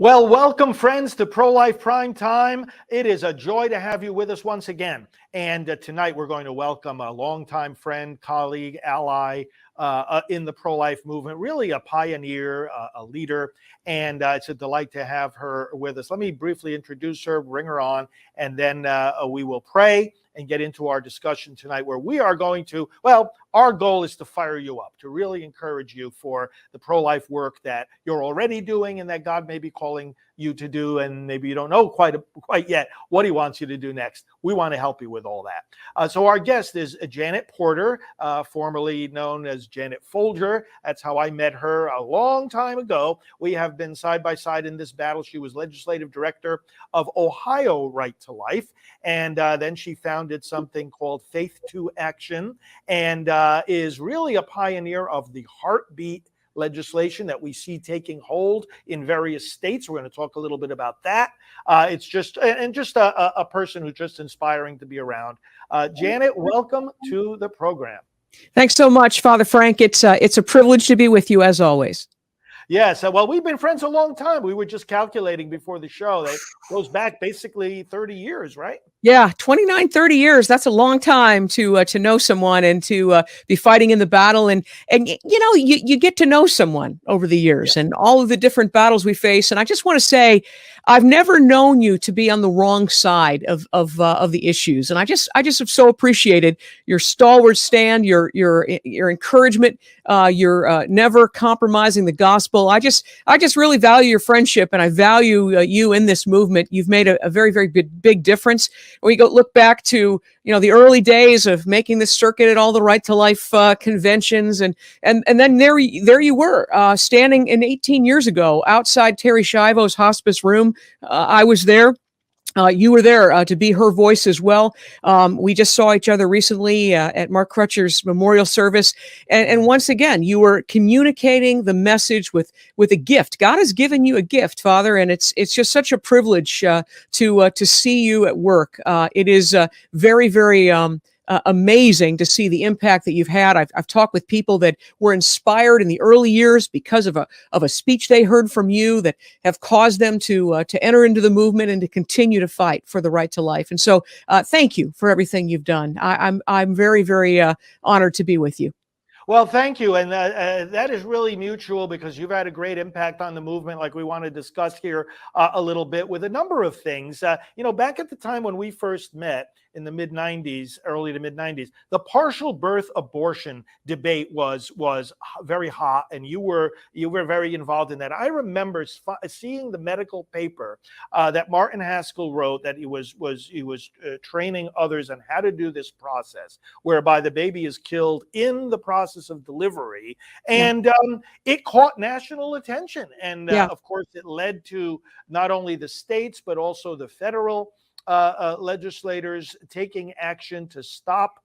Well, welcome, friends, to Pro-Life Primetime. It is a joy to have you with us once again. And tonight we're going to welcome a longtime friend, colleague, ally in the pro-life movement, really a pioneer, a leader. And it's a delight to have her with us. Let me briefly introduce her, bring her on, and then we will pray and get into our discussion tonight, where we are going to, well, our goal is to fire you up, to really encourage you for the pro-life work that you're already doing and that God may be calling you to do, and maybe you don't know quite yet what he wants you to do next. We want to help you with all that. So our guest is Janet Porter, formerly known as Janet Folger. That's how I met her a long time ago. We have been side by side in this battle. She was legislative director of Ohio Right to Life, and then she founded something called Faith to Action, and is really a pioneer of the heartbeat legislation that we see taking hold in various states. We're going to talk a little bit about that. It's just a person who's just inspiring to be around. Janet, welcome to the program. Thanks so much, Father Frank. It's a privilege to be with you as always. Yes, well, we've been friends a long time. We were just calculating before the show. That goes back basically 30 years, right? Yeah, 29, 30 years. That's a long time to know someone and to be fighting in the battle. And you know, you get to know someone over the years and all of the different battles we face. And I just want to say, I've never known you to be on the wrong side of the issues. And I just have so appreciated your stalwart stand, your encouragement, your never compromising the gospel. I just really value your friendship, and I value you in this movement. You've made a very, very big difference. When you go look back to, you know, the early days of making this circuit at all the Right to Life conventions, and then there you were standing in 18 years ago outside Terry Schiavo's hospice room. I was there. You were there to be her voice as well. We just saw each other recently at Mark Crutcher's memorial service. And once again, you were communicating the message with a gift. God has given you a gift, Father, and it's just such a privilege to see you at work. It is very, very amazing to see the impact that you've had. I've talked with people that were inspired in the early years because of a speech they heard from you that have caused them to enter into the movement and to continue to fight for the right to life. And so, thank you for everything you've done. I'm very, very honored to be with you. Well, thank you. And that is really mutual, because you've had a great impact on the movement, like we want to discuss here a little bit, with a number of things. You know, back at the time when we first met in the mid-90s, early to mid-90s, the partial birth abortion debate was very hot, and you were very involved in that. I remember seeing the medical paper that Martin Haskell wrote, that he was training others on how to do this process, whereby the baby is killed in the process of delivery, and it caught national attention, and of course it led to not only the states but also the federal legislators taking action to stop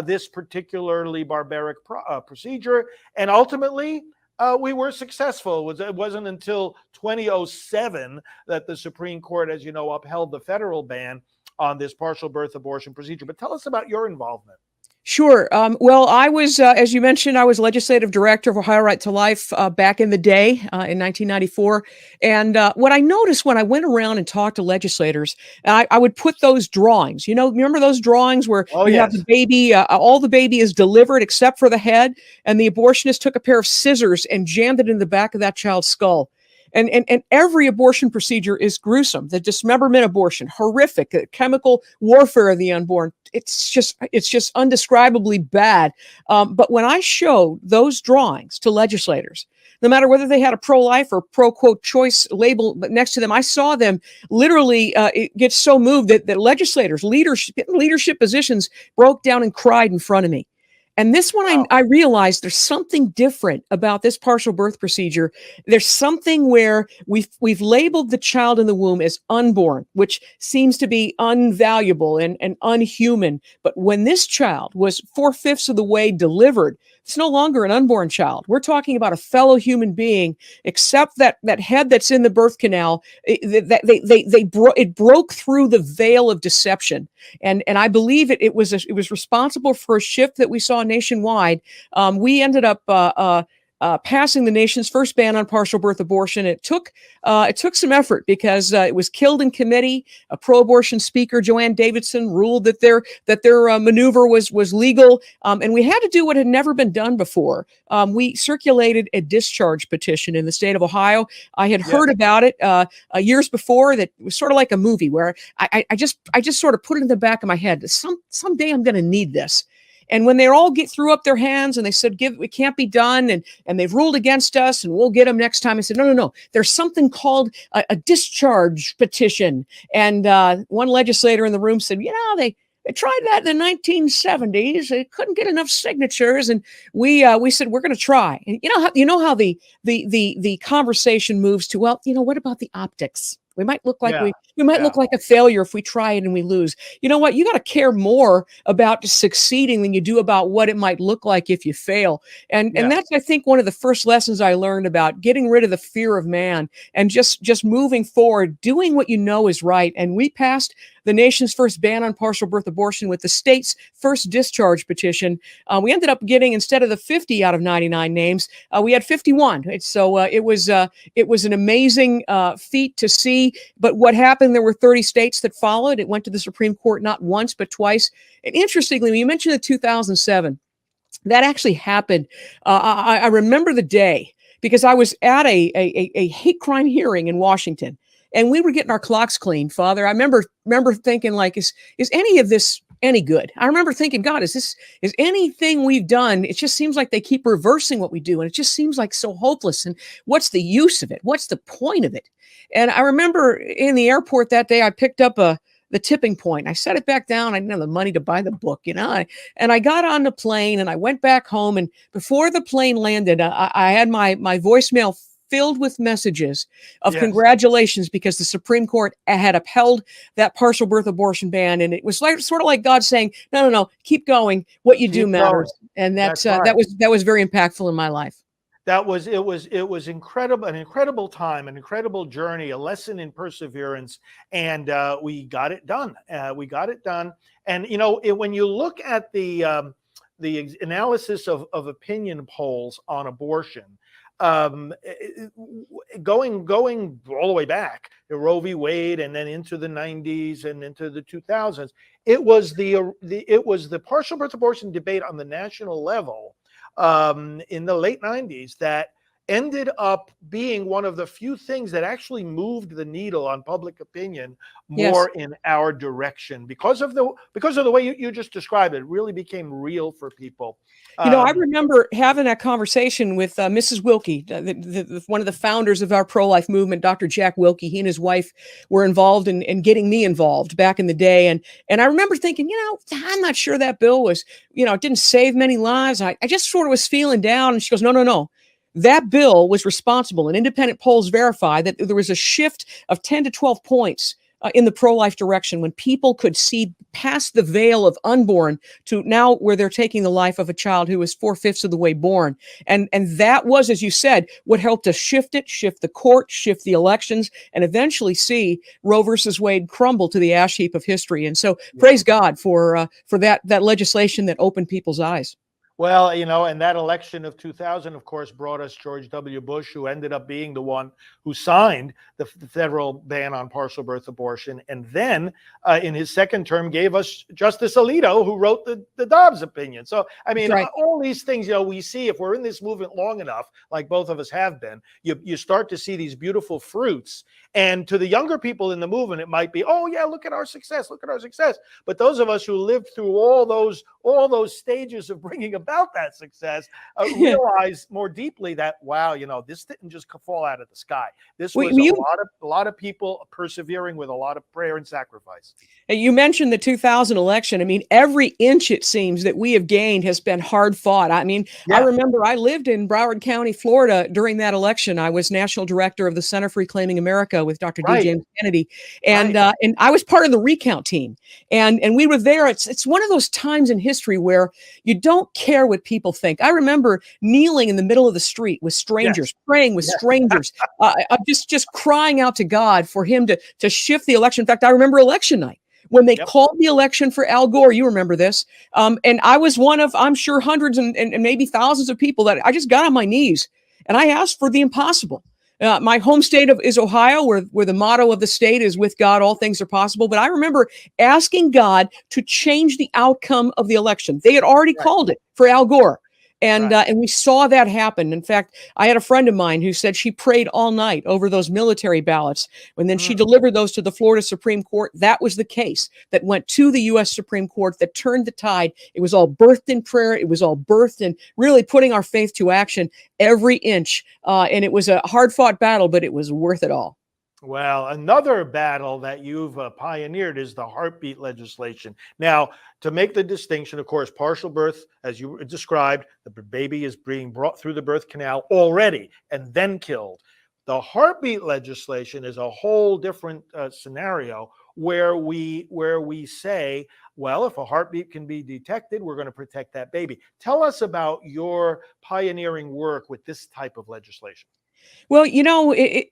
this particularly barbaric procedure, and ultimately we were successful. It wasn't until 2007 that the Supreme Court, as you know, upheld the federal ban on this partial birth abortion procedure. But tell us about your involvement. Sure. Well, I was, as you mentioned, I was legislative director of Ohio Right to Life back in the day in 1994. And what I noticed when I went around and talked to legislators, I would put those drawings, you know, remember those drawings where have the baby, all the baby is delivered except for the head, and the abortionist took a pair of scissors and jammed it in the back of that child's skull. And every abortion procedure is gruesome. The dismemberment abortion, horrific. The chemical warfare of the unborn. It's just undescribably bad. But when I showed those drawings to legislators, no matter whether they had a pro-life or pro-quote choice label next to them, I saw them literally get so moved that legislators, leadership positions, broke down and cried in front of me. And this one, I realized there's something different about this partial birth procedure. There's something where we've labeled the child in the womb as unborn, which seems to be unvaluable and unhuman. But when this child was 4/5 of the way delivered, it's no longer an unborn child. We're talking about a fellow human being, except that head that's in the birth canal. It broke through the veil of deception, and I believe it was responsible for a shift that we saw nationwide. We ended up passing the nation's first ban on partial birth abortion. It took some effort because it was killed in committee. A pro-abortion speaker, Joanne Davidson, ruled that their maneuver was legal, and we had to do what had never been done before. We circulated a discharge petition in the state of Ohio. I had heard about it years before. That it was sort of like a movie where I just sort of put it in the back of my head. Someday I'm going to need this. And when they all threw up their hands and they said, it can't be done, and they've ruled against us and we'll get them next time. I said, no. There's something called a discharge petition. And one legislator in the room said, they tried that in the 1970s. They couldn't get enough signatures. And we said, we're going to try. And you know how the conversation moves to, well, what about the optics? We might look like we might look like a failure if we try it and we lose. You know what? You got to care more about succeeding than you do about what it might look like if you fail. And that's, I think, one of the first lessons I learned about getting rid of the fear of man and just moving forward, doing what you know is right. And we passed the nation's first ban on partial birth abortion with the state's first discharge petition. We ended up getting, instead of the 50 out of 99 names, we had 51. So it was an amazing feat to see. But what happened, there were 30 states that followed. It went to the Supreme Court not once, but twice. And interestingly, when you mentioned the 2007, that actually happened. I remember the day because I was at a hate crime hearing in Washington. And we were getting our clocks cleaned, Father. I remember thinking, like, is any of this any good? I remember thinking, God, is anything we've done? It just seems like they keep reversing what we do. And it just seems like so hopeless. And what's the use of it? What's the point of it? And I remember in the airport that day, I picked up the Tipping Point. I set it back down. I didn't have the money to buy the book, and I got on the plane and I went back home. And before the plane landed, I had my voicemail filled with messages of congratulations because the Supreme Court had upheld that partial birth abortion ban. And it was sort of like God saying, no, keep going. What you do matters. And that's right. that was very impactful in my life. It was incredible, an incredible time, an incredible journey, a lesson in perseverance, and we got it done. And when you look at the analysis of opinion polls on abortion, going all the way back to Roe v. Wade and then into the 90s and into the 2000s, it was the partial birth abortion debate on the national level in the late 90s that ended up being one of the few things that actually moved the needle on public opinion more in our direction because of the way you just described it. It really became real for people. I remember having that conversation with Mrs. Wilkie, one of the founders of our pro-life movement, Dr. Jack Wilkie. He and his wife were involved in getting me involved back in the day. And I remember thinking, I'm not sure that bill was, it didn't save many lives. I just sort of was feeling down. And she goes, no. That bill was responsible, and independent polls verify that there was a shift of 10 to 12 points in the pro-life direction when people could see past the veil of unborn to now where they're taking the life of a child who is 4/5 of the way born. And that was, as you said, what helped us shift the court, shift the elections, and eventually see Roe versus Wade crumble to the ash heap of history. And so praise God for that legislation that opened people's eyes. Well, and that election of 2000, of course, brought us George W. Bush, who ended up being the one who signed the federal ban on partial birth abortion. And then in his second term, gave us Justice Alito, who wrote the Dobbs opinion. So, I mean, all these things, we see if we're in this movement long enough, like both of us have been, you start to see these beautiful fruits. And to the younger people in the movement, it might be, oh, yeah, look at our success. But those of us who lived through all those stages of bringing about that success realize more deeply that, wow, this didn't just fall out of the sky. This was a lot of people persevering with a lot of prayer and sacrifice. You mentioned the 2000 election. I mean, every inch, it seems, that we have gained has been hard fought. I mean, I remember I lived in Broward County, Florida during that election. I was national director of the Center for Reclaiming America with Dr. D. James Kennedy. And I was part of the recount team. And we were there. It's one of those times in history where you don't care what people think. I remember kneeling in the middle of the street with strangers, praying with strangers, just crying out to God for him to shift the election. In fact, I remember election night when they Yep. called the election for Al Gore. You remember this. And I was one of, I'm sure, hundreds and maybe thousands of people that I just got on my knees and I asked for the impossible. My home state is Ohio, where the motto of the state is "With God, all things are possible." But I remember asking God to change the outcome of the election. They had already Right. called it for Al Gore. And Right. and we saw that happen. In fact, I had a friend of mine who said she prayed all night over those military ballots. And then she Mm. delivered those to the Florida Supreme Court. That was the case that went to the U.S. Supreme Court that turned the tide. It was all birthed in prayer. It was all birthed in really putting our faith to action every inch. And it was a hard fought battle, but it was worth it all. Well, another battle that you've pioneered is the heartbeat legislation. Now, to make the distinction, of course, partial birth, as you described, the baby is being brought through the birth canal already and then killed. The heartbeat legislation is a whole different scenario where we say, well, if a heartbeat can be detected, we're going to protect that baby. Tell us about your pioneering work with this type of legislation. Well, I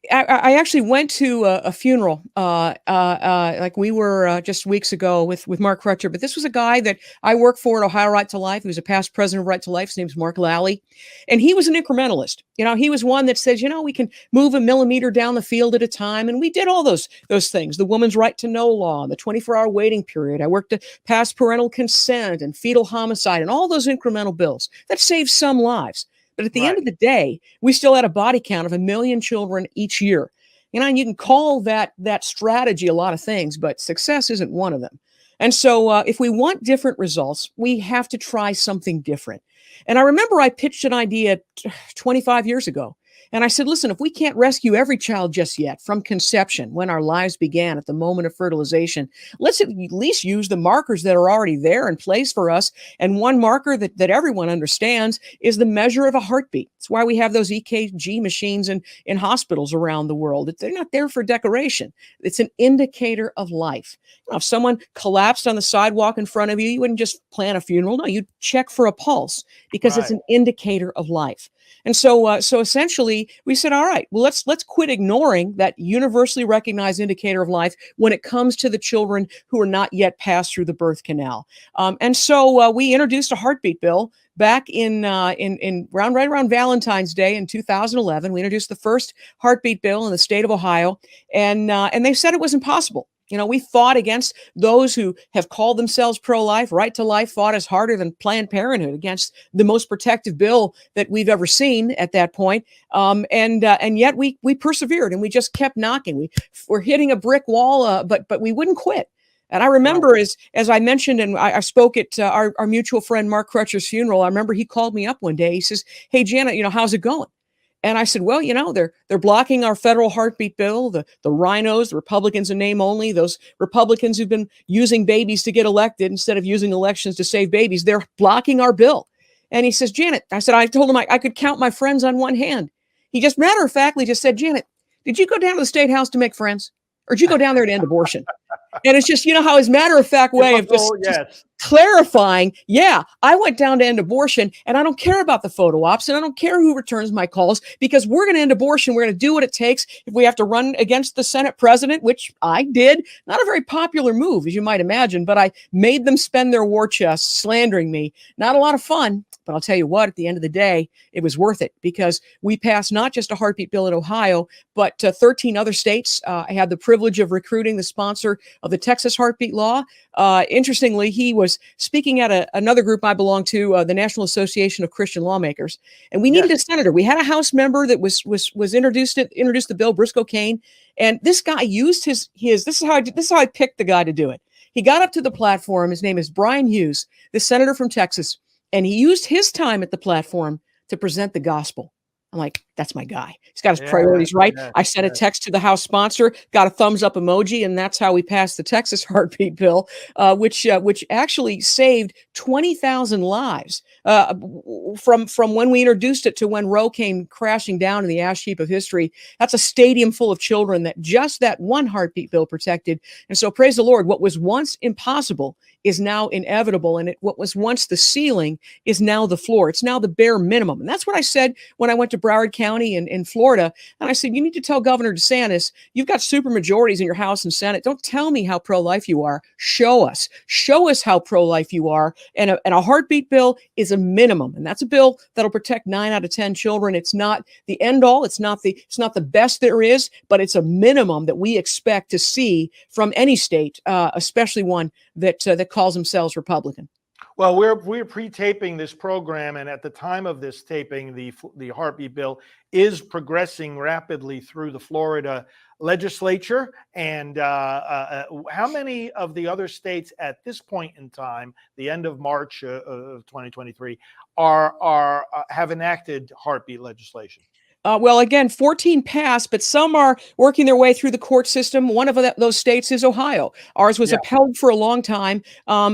actually went to a funeral, like we were just weeks ago with Mark Crutcher. But this was a guy that I work for at Ohio Right to Life. He was a past president of Right to Life. His name's Mark Lally, and he was an incrementalist. He was one that says, we can move a millimeter down the field at a time, and we did all those things. The woman's right to know law, the 24-hour waiting period. I worked to pass parental consent and fetal homicide, and all those incremental bills that saved some lives. But at the end Right. of the day, we still had a body count of 1 million children each year. And you can call that strategy a lot of things, but success isn't one of them. And so if we want different results, we have to try something different. And I remember I pitched an idea 25 years ago. And I said, listen, if we can't rescue every child just yet from conception, when our lives began at the moment of fertilization, let's at least use the markers that are already there in place for us. And one marker that everyone understands is the measure of a heartbeat. It's why we have those EKG machines in hospitals around the world. They're not there for decoration. It's an indicator of life. If someone collapsed on the sidewalk in front of you, you wouldn't just plan a funeral. No, you'd check for a pulse because it's Right. an indicator of life. And so essentially, we said, all right, well, let's quit ignoring that universally recognized indicator of life when it comes to the children who are not yet passed through the birth canal. And so we introduced a heartbeat bill back in right around Valentine's Day in 2011. We introduced the first heartbeat bill in the state of Ohio, and they said it was impossible. We fought against those who have called themselves pro-life. Right to Life fought us harder than Planned Parenthood against the most protective bill that we've ever seen at that point. And yet we persevered and we just kept knocking. We're hitting a brick wall, but we wouldn't quit. And I remember, Right. as I mentioned, and I spoke at our mutual friend Mark Crutcher's funeral. I remember he called me up one day. He says, "Hey Janet, how's it going?" And I said, well, they're blocking our federal heartbeat bill. The rhinos, the Republicans in name only, those Republicans who've been using babies to get elected instead of using elections to save babies, they're blocking our bill. And he says, Janet, I told him I could count my friends on one hand. He just matter of factly just said, Janet, did you go down to the State House to make friends? Or did you go down there to end abortion? And it's just, how his matter of fact way of just Yes. clarifying, yeah, I went down to end abortion and I don't care about the photo ops and I don't care who returns my calls because we're going to end abortion. We're going to do what it takes. If we have to run against the Senate president, which I did, not a very popular move, as you might imagine, but I made them spend their war chests slandering me. Not a lot of fun, but I'll tell you what, at the end of the day, it was worth it because we passed not just a heartbeat bill in Ohio, but 13 other states. I had the privilege of recruiting the sponsor of the Texas heartbeat law. Interestingly, he was speaking at another group I belong to, the National Association of Christian Lawmakers, and we needed Yes. a senator. We had a House member that was introduced the bill, Briscoe Kane, and this guy used his. This is how I picked the guy to do it. He got up to the platform. His name is Brian Hughes, the senator from Texas, and he used his time at the platform to present the gospel. I'm like, that's my guy. He's got his Yes, priorities right. yes, I sent a yes. text to the House sponsor, got a thumbs up emoji, and that's how we passed the Texas heartbeat bill, which actually saved 20,000 lives from when we introduced it to when Roe came crashing down in the ash heap of history. That's a stadium full of children that just that one heartbeat bill protected. And so praise the Lord, what was once impossible is now inevitable. And what was once the ceiling is now the floor. It's now the bare minimum. And that's what I said when I went to Broward County in Florida. And I said, you need to tell Governor DeSantis, you've got super majorities in your House and Senate. Don't tell me how pro-life you are. Show us how pro-life you are. And a heartbeat bill is a minimum. And that's a bill that'll protect 9 out of 10 children. It's not the end all. It's not the best there is, but it's a minimum that we expect to see from any state, especially one that calls themselves Republican. Well, we're pre-taping this program, and at the time of this taping, the heartbeat bill is progressing rapidly through the Florida legislature. And how many of the other states at this point in time, the end of March of 2023, have enacted heartbeat legislation? Well, again, 14 passed, but some are working their way through the court system. One of those states is Ohio. Ours was upheld for a long time.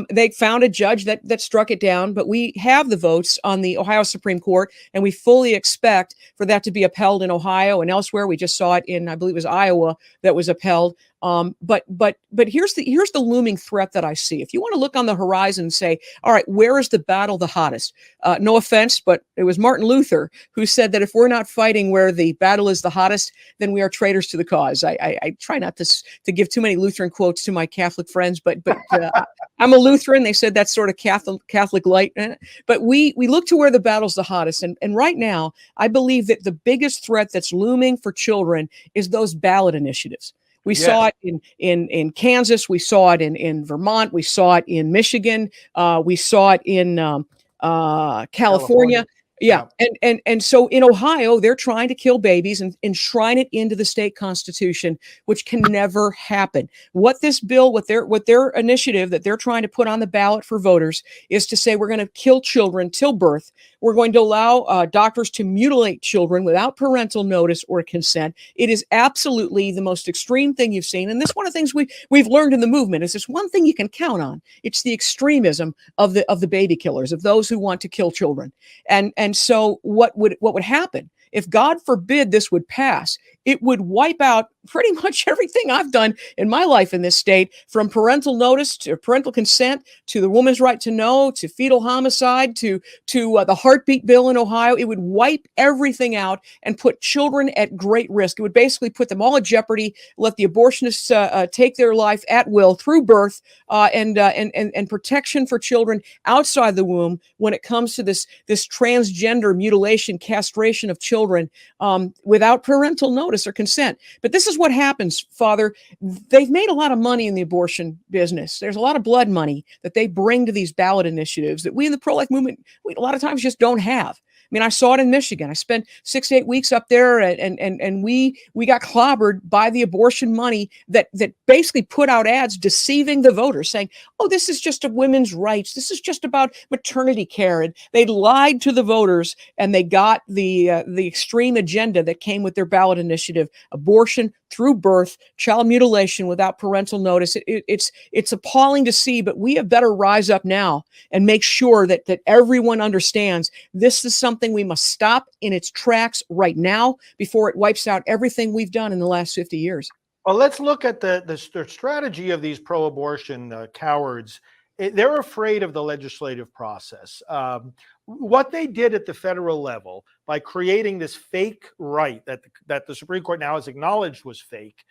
They found a judge that struck it down, but we have the votes on the Ohio Supreme Court, and we fully expect for that to be upheld in Ohio and elsewhere. We just saw it in, I believe it was Iowa, that was upheld. But here's the looming threat that I see. If you want to look on the horizon and say, all right, where is the battle the hottest? No offense, but it was Martin Luther who said that if we're not fighting where the battle is the hottest, then we are traitors to the cause. I try not to give too many Lutheran quotes to my Catholic friends, but I'm a Lutheran. They said that's sort of Catholic light. But we look to where the battle's the hottest. And right now, I believe that the biggest threat that's looming for children is those ballot initiatives. We saw it in Kansas. We saw it in Vermont. We saw it in Michigan. We saw it in California. Yeah. And so in Ohio, they're trying to kill babies and enshrine it into the state constitution, which can never happen. What this bill, what their initiative that they're trying to put on the ballot for voters is to say we're going to kill children till birth. We're going to allow doctors to mutilate children without parental notice or consent. It is absolutely the most extreme thing you've seen. And this is one of the things we've learned in the movement is this one thing you can count on. It's the extremism of the baby killers, of those who want to kill children. And so what would happen if, God forbid, this would pass? It would wipe out pretty much everything I've done in my life in this state, from parental notice to parental consent to the woman's right to know to fetal homicide to the heartbeat bill in Ohio. It would wipe everything out and put children at great risk. It would basically put them all at jeopardy, let the abortionists take their life at will through birth, and protection for children outside the womb when it comes to this transgender mutilation, castration of children without parental notice or consent. But this is what happens, Father. They've made a lot of money in the abortion business. There's a lot of blood money that they bring to these ballot initiatives that we in the pro-life movement, we a lot of times just don't have. I mean, I saw it in Michigan. I spent 6 to 8 weeks up there, and we got clobbered by the abortion money that basically put out ads deceiving the voters, saying, "Oh, this is just of women's rights. This is just about maternity care." And they lied to the voters, and they got the extreme agenda that came with their ballot initiative: abortion through birth, child mutilation without parental notice. It's appalling to see, but we have better rise up now and make sure that everyone understands this is something we must stop in its tracks right now before it wipes out everything we've done in the last 50 years. Well, let's look at the strategy of these pro-abortion cowards. They're afraid of the legislative process. What they did at the federal level by creating this fake right that the Supreme Court now has acknowledged was fake,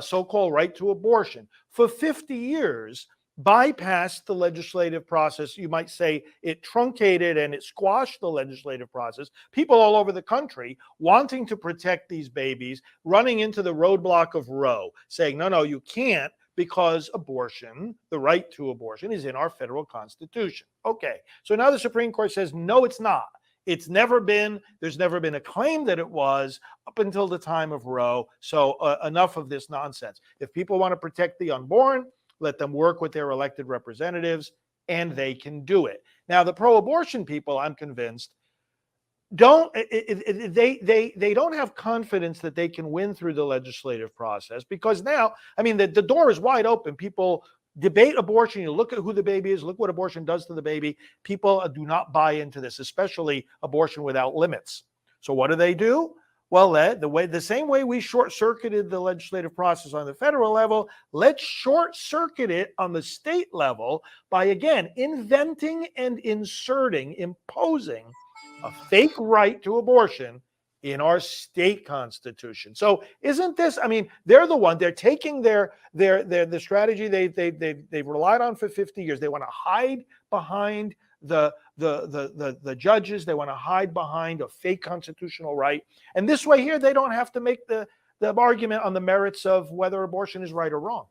so-called right to abortion, for 50 years, bypassed the legislative process. You might say it truncated and it squashed the legislative process. People all over the country wanting to protect these babies, running into the roadblock of Roe, saying, no, you can't, because abortion, the right to abortion, is in our federal constitution. Okay, so now the Supreme Court says, no, it's not. There's never been a claim that it was up until the time of Roe. So enough of this nonsense. If people want to protect the unborn, let them work with their elected representatives, and they can do it. Now, the pro-abortion people, I'm convinced, they don't have confidence that they can win through the legislative process, because now, I mean, the door is wide open. People debate abortion. You look at who the baby is, look what abortion does to the baby. People do not buy into this, especially abortion without limits. So what do? Well, the same way we short-circuited the legislative process on the federal level, let's short-circuit it on the state level by, again, inventing and imposing a fake right to abortion in our state constitution. So isn't this, I mean, they're the one, they're taking the strategy they've relied on for 50 years. They want to hide behind the judges. They want to hide behind a fake constitutional right. And this way here, they don't have to make the argument on the merits of whether abortion is right or wrong.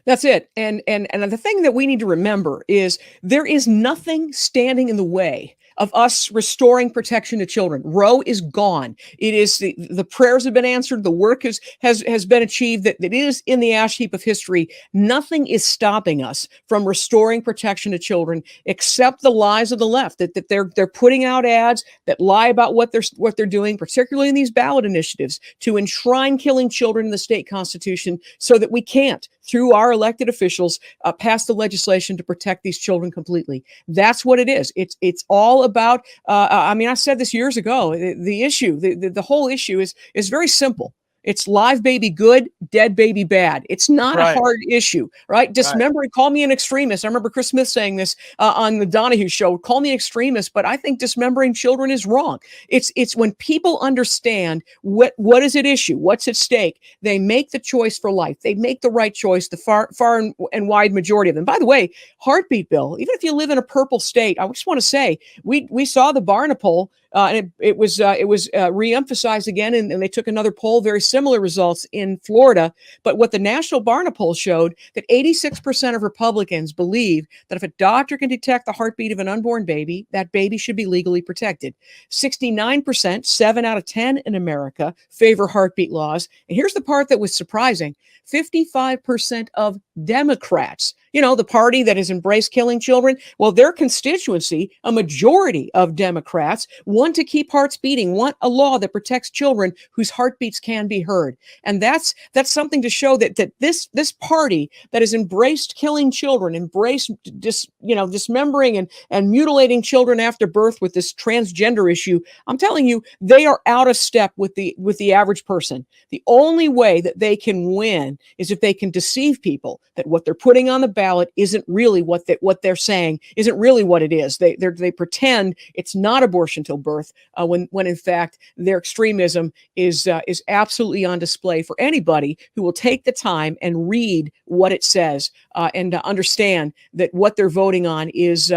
That's it. And the thing that we need to remember is there is nothing standing in the way of us restoring protection to children. Roe is gone. It is the prayers have been answered. The work has been achieved. That it is in the ash heap of history. Nothing is stopping us from restoring protection to children except the lies of the left. That they're putting out ads that lie about what they're doing, particularly in these ballot initiatives, to enshrine killing children in the state constitution, so that we can't, through our elected officials, pass the legislation to protect these children completely. That's what it is. It's all about. I mean, I said this years ago. The issue, the whole issue is very simple. It's live baby good, dead baby bad. It's not a hard issue, right? Dismembering, call me an extremist. I remember Chris Smith saying this on the Donahue show, call me an extremist, but I think dismembering children is wrong. It's when people understand what is at issue, what's at stake, they make the choice for life. They make the right choice, the far and wide majority of them. By the way, heartbeat bill, even if you live in a purple state, I just want to say, we saw the Barna poll, and it was reemphasized again, and they took another poll, very similar results in Florida. But what the national Barna poll showed, that 86% of Republicans believe that if a doctor can detect the heartbeat of an unborn baby, that baby should be legally protected. 69%, 7 out of 10 in America, favor heartbeat laws. And here's the part that was surprising. 55% of Democrats, the party that has embraced killing children, well, their constituency, a majority of Democrats, want to keep hearts beating, want a law that protects children whose heartbeats can be heard. And that's something to show that this party that has embraced killing children, embraced dismembering and mutilating children after birth with this transgender issue, I'm telling you, they are out of step with the average person. The only way that they can win is if they can deceive people that what they're putting on the ballot isn't really what they're saying, isn't really what it is. They pretend it's not abortion till birth, when in fact their extremism is absolutely on display for anybody who will take the time and read what it says, and understand that what they're voting on is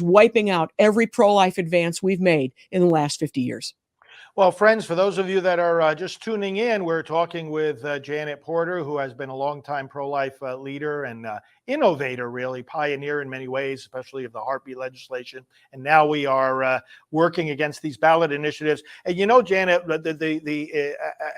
wiping out every pro-life advance we've made in the last 50 years. Well, friends, for those of you that are just tuning in, we're talking with Janet Porter, who has been a longtime pro-life leader and innovator, really, pioneer in many ways, especially of the heartbeat legislation. And now we are working against these ballot initiatives. And Janet,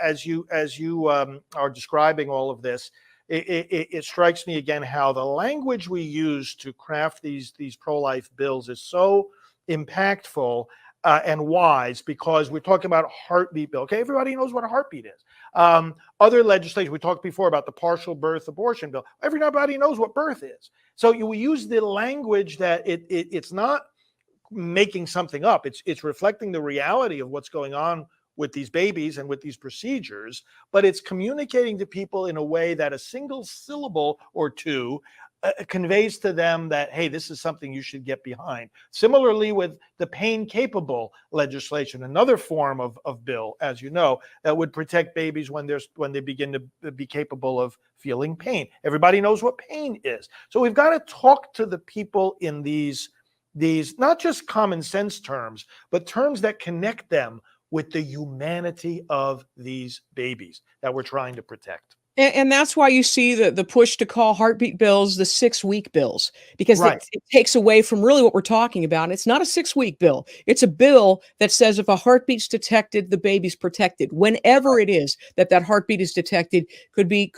as you are describing all of this, it strikes me again how the language we use to craft these pro-life bills is so impactful and wise, because we're talking about a heartbeat bill. Okay, everybody knows what a heartbeat is. Other legislation, we talked before about the partial birth abortion bill. Everybody knows what birth is. So we use the language that it's not making something up. It's reflecting the reality of what's going on with these babies and with these procedures, but it's communicating to people in a way that a single syllable or two conveys to them that, hey, this is something you should get behind. Similarly with the pain-capable legislation, another form of bill, as you know, that would protect babies when they begin to be capable of feeling pain. Everybody knows what pain is. So we've got to talk to the people in these not just common sense terms, but terms that connect them with the humanity of these babies that we're trying to protect. And that's why you see the push to call heartbeat bills the 6-week bills, because it takes away from really what we're talking about. It's not a 6-week bill. It's a bill that says if a heartbeat's detected, the baby's protected. Whenever it is that heartbeat is detected, could be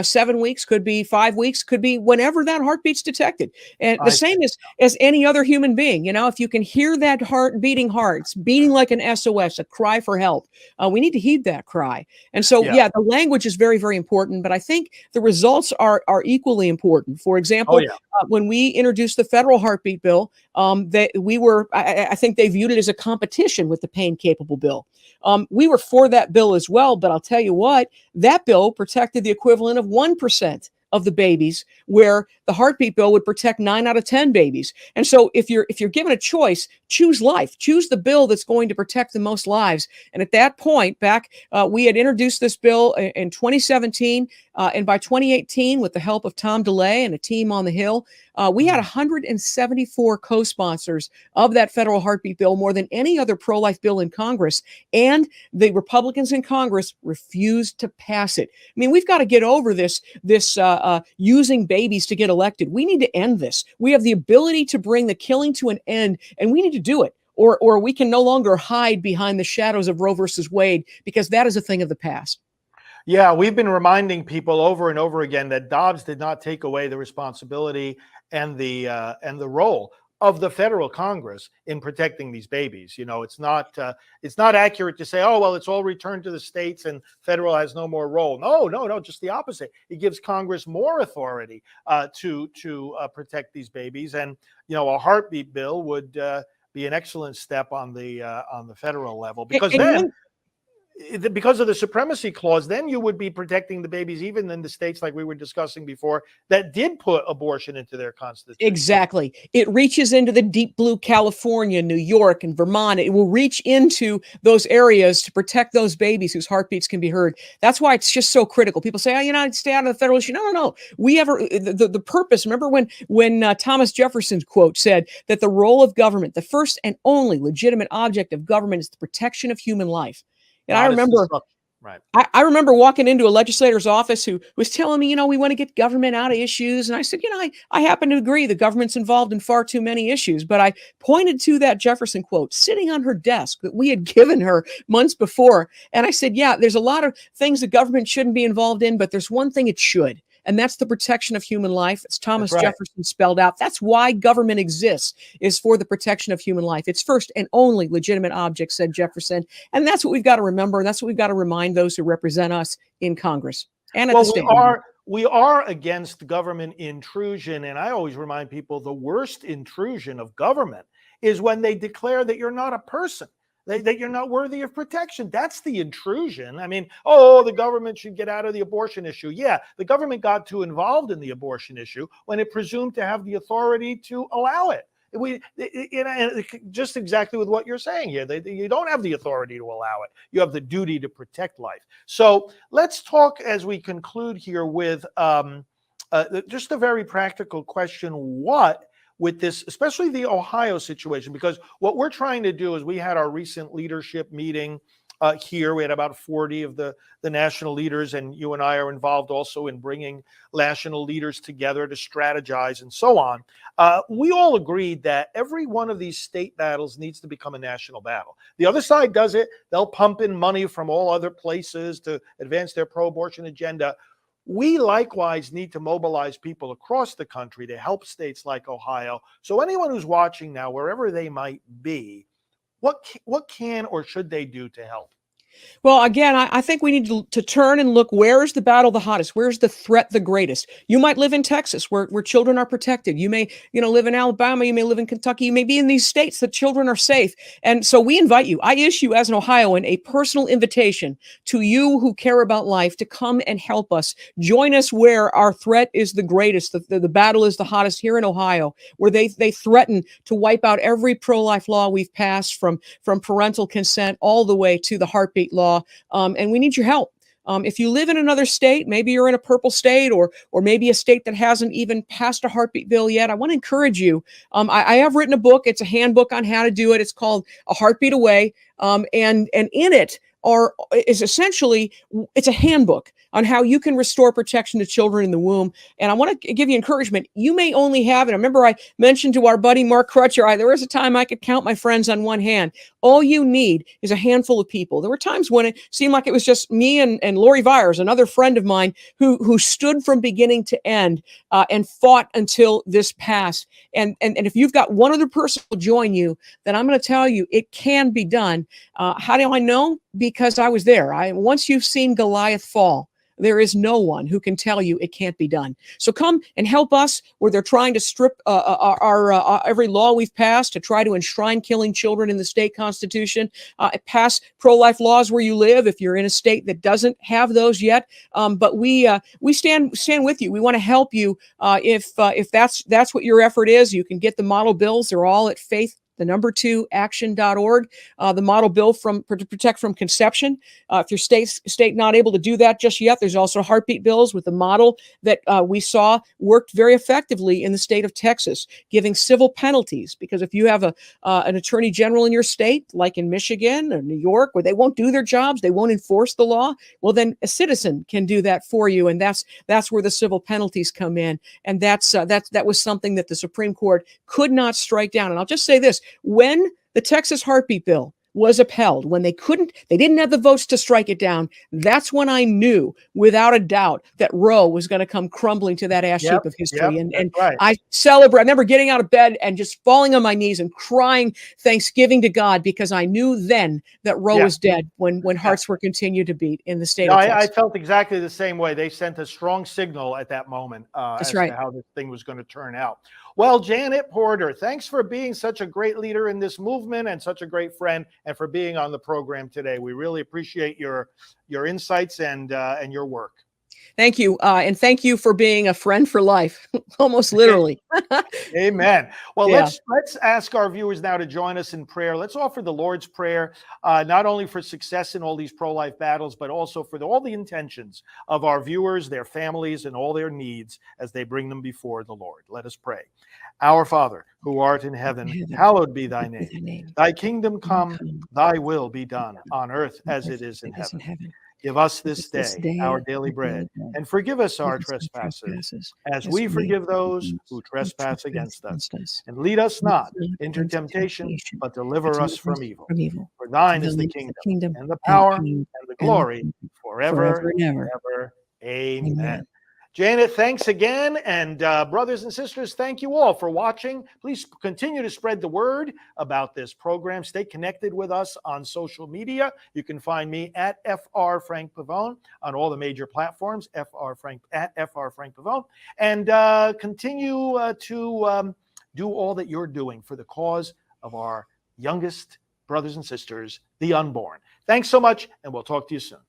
7 weeks, could be 5 weeks, could be whenever that heartbeat's detected. And the same as any other human being. If you can hear that beating heart, it's beating like an SOS, a cry for help. We need to heed that cry. And so, the language is very, very important. But I think the results are equally important. For example, when we introduced the federal heartbeat bill, I think they viewed it as a competition with the pain-capable bill. We were for that bill as well, but I'll tell you what, that bill protected the equivalent of 1% of the babies, where the heartbeat bill would protect 9 out of 10 babies. And so if you're given a choice, choose life, choose the bill that's going to protect the most lives. And at that point, we had introduced this bill in 2017, and by 2018, with the help of Tom DeLay and a team on the Hill, we had 174 co-sponsors of that federal heartbeat bill, more than any other pro-life bill in Congress. And the Republicans in Congress refused to pass it. I mean, we've got to get over this using babies to get elected. We need to end this. We have the ability to bring the killing to an end, and we need to do it. Or we can no longer hide behind the shadows of Roe versus Wade, because that is a thing of the past. Yeah, we've been reminding people over and over again that Dobbs did not take away the responsibility and the role of the federal Congress in protecting these babies. You know, it's not accurate to say, oh well, it's all returned to the states and federal has no more role. No, just the opposite. It gives Congress more authority to protect these babies, and you know, a heartbeat bill would be an excellent step on the federal level, because because of the supremacy clause, then you would be protecting the babies even in the states like we were discussing before that did put abortion into their constitution. Exactly. It reaches into the deep blue California, New York, and Vermont. It will reach into those areas to protect those babies whose heartbeats can be heard. That's why it's just so critical. People say, oh, stay out of the federal issue. No. The purpose. Remember when Thomas Jefferson's quote said that the role of government, the first and only legitimate object of government, is the protection of human life. And I remember, I remember walking into a legislator's office who was telling me, we want to get government out of issues. And I said, I happen to agree the government's involved in far too many issues. But I pointed to that Jefferson quote sitting on her desk that we had given her months before. And I said, yeah, there's a lot of things the government shouldn't be involved in, but there's one thing it should. And that's the protection of human life. It's Thomas Jefferson spelled out. That's why government exists, is for the protection of human life. It's first and only legitimate object, said Jefferson. And that's what we've got to remember. And that's what we've got to remind those who represent us in Congress and at the state. We are against government intrusion. And I always remind people the worst intrusion of government is when they declare that you're not a person, that you're not worthy of protection. That's the intrusion. I mean, the government should get out of the abortion issue. Yeah, the government got too involved in the abortion issue when it presumed to have the authority to allow it. Just exactly with what you're saying here. You don't have the authority to allow it. You have the duty to protect life. So let's talk as we conclude here with just a very practical question. What, with this, especially the Ohio situation, because what we're trying to do is, we had our recent leadership meeting here. We had about 40 of the national leaders, and you and I are involved also in bringing national leaders together to strategize and so on. We all agreed that every one of these state battles needs to become a national battle. The other side does it. They'll pump in money from all other places to advance their pro-abortion agenda. We likewise need to mobilize people across the country to help states like Ohio. So anyone who's watching now, wherever they might be, what can or should they do to help? Well, again, I think we need to turn and look, where is the battle the hottest? Where's the threat the greatest? You might live in Texas, where children are protected. You may, live in Alabama. You may live in Kentucky. You may be in these states that children are safe. And so we invite you. I issue, as an Ohioan, a personal invitation to you who care about life to come and help us. Join us where our threat is the greatest. The battle is the hottest here in Ohio, where they threaten to wipe out every pro-life law we've passed, from parental consent all the way to the heartbeat law. And we need your help. If you live in another state, maybe you're in a purple state, or maybe a state that hasn't even passed a heartbeat bill yet, I want to encourage you. I have written a book. It's a handbook on how to do it. It's called A Heartbeat Away. And in it is essentially, it's a handbook on how you can restore protection to children in the womb. And I want to give you encouragement. You may only have, and I remember I mentioned to our buddy Mark Crutcher, there was a time I could count my friends on one hand. All you need is a handful of people. There were times when it seemed like it was just me and Lori Vyers, another friend of mine, who stood from beginning to end and fought until this passed. And if you've got one other person who will join you, then I'm going to tell you it can be done. How do I know? Because I was there. Once you've seen Goliath fall, there is no one who can tell you it can't be done. So come and help us where they're trying to strip our every law we've passed to try to enshrine killing children in the state constitution, pass pro-life laws where you live if you're in a state that doesn't have those yet. But we stand with you. We want to help you if that's what your effort is. You can get the model bills. They're all at faith2action.org. The model bill to protect from conception. If your state not able to do that just yet, there's also heartbeat bills with the model that we saw worked very effectively in the state of Texas, giving civil penalties. Because if you have an attorney general in your state, like in Michigan or New York, where they won't do their jobs, they won't enforce the law, well, then a citizen can do that for you, and that's where the civil penalties come in. And that was something that the Supreme Court could not strike down. And I'll just say this: when the Texas heartbeat bill was upheld, when they didn't have the votes to strike it down, that's when I knew without a doubt that Roe was going to come crumbling to that ash heap of history. And right. I remember getting out of bed and just falling on my knees and crying thanksgiving to God, because I knew then that Roe was dead when hearts were continued to beat in the state of Texas. I felt exactly the same way. They sent a strong signal at that moment as to how this thing was going to turn out. Well, Janet Porter, thanks for being such a great leader in this movement and such a great friend, and for being on the program today. We really appreciate your insights and your work. Thank you. And thank you for being a friend for life, almost literally. Amen. Well, let's ask our viewers now to join us in prayer. Let's offer the Lord's Prayer, not only for success in all these pro-life battles, but also for all the intentions of our viewers, their families, and all their needs as they bring them before the Lord. Let us pray. Our Father, who art in heaven, hallowed be thy name. Thy kingdom come, thy will be done on earth as it is in heaven. Give us this day our daily bread, and forgive us our trespasses, as we forgive those who trespass against us. And lead us not into temptation, but deliver us from evil. For thine is the kingdom, and the power, and the glory, forever and ever. Amen. Janet, thanks again. And brothers and sisters, thank you all for watching. Please continue to spread the word about this program. Stay connected with us on social media. You can find me at FR Frank Pavone on all the major platforms, at FR Frank Pavone. And continue to do all that you're doing for the cause of our youngest brothers and sisters, the unborn. Thanks so much, and we'll talk to you soon.